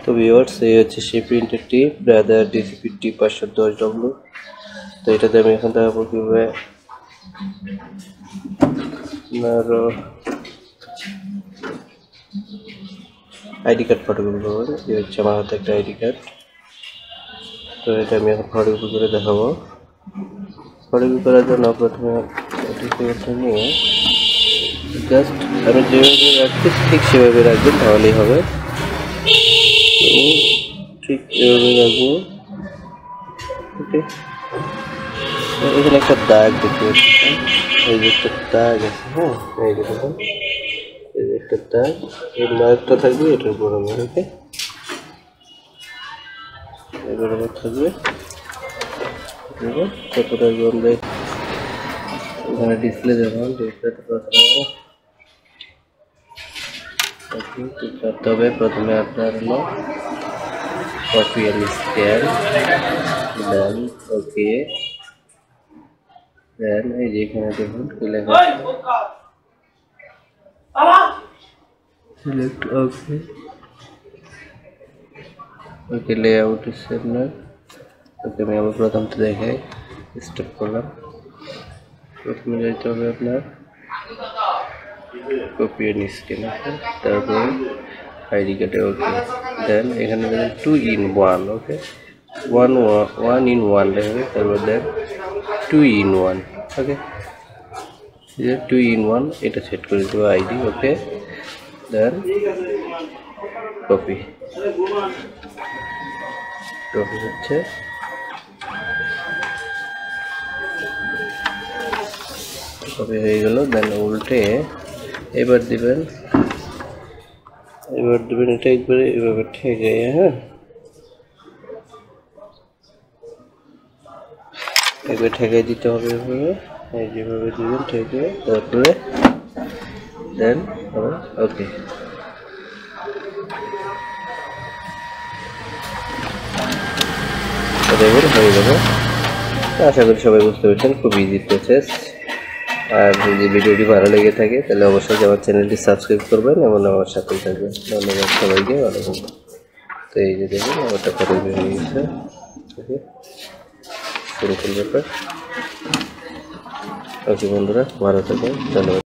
তো ভিউয়ার্স, এই হচ্ছে সেই প্রিন্টারটি ব্রাদার DCP-T 510W। তো এটাতে আমি এখন দেখাবো কীভাবে আইডি কার্ড ফটোকপি করবেন। এই হচ্ছে আমার হাতে একটা আইডি কার্ড। তো এটা আমি এখন ফটোকপি করে দেখাবো। ফটোকপি করার জন্য প্রথমে এটিকে নিয়ে জাস্ট আমি যেভাবে রাখছি ঠিক সেভাবে রাখবেন, তাহলেই হবে। ঠিক এভাবে রাখবো। ওকে, এখানে একটা দাগ দেখতে পাচ্ছি, এই যে একটা দাগ আছে। হ্যাঁ, এই যে দেখুন, এই যে একটা দাগ, এই দাগটা থাকবে এটার বরাবর। ওকে, এই বরাবর থাকবে। কতটা গন্ধে এখানে ডিসপ্লে দেখুন, ডিসপ্লেতে করতে হবে। প্রথমে আপনার হলো কপি অ্যান্ড স্ক্যান, দেন ওকে, দেন এই যে এখানে দেখুন সিলেক্ট ওকে, ওকে লেআউট আপনার। ওকে, আমি আবার প্রথমটা দেখাই, স্টেপ করলাম। প্রথমে যাইতে হবে আপনার কপি অ্যান্ড স্ক্যান, তারপরে আইডি কার্ডে ওকে, দেন এখানে দেবেন 2 in 1। ওকে, 1 in 1 দেবে, তারপর দেন 2 in 1। ওকে, 2 in 1 এটা সেট করে দেবো আইডি। ওকে, দেন কপি হচ্ছে কপি হয়ে গেল। দেন উল্টে এবার দিবেন এটা একবারে এভাবে ঠেকে। হ্যাঁ, একবার ঠেকে দিতে হবে এভাবে, এই যেভাবে দিবেন ঠেকে, তারপরে দেন ওকে। দেখুন হয়ে যাবে। আশা করি সবাই বুঝতে পেরেছেন, খুব ইজি প্রসেস। আর যদি ভিডিওটি ভালো লেগে থাকে তাহলে অবশ্যই আমার চ্যানেলটি সাবস্ক্রাইব করবেন এবং আমার সাথেই থাকবেন। ধন্যবাদ সবাইকে, ভালো থাকবেন। তো এই যে দেখুন আমারটা ফটো হয়ে গেছে। ওকে, সিম্পল ব্যাপার। ওকে বন্ধুরা, ভালো থাকবেন, ধন্যবাদ।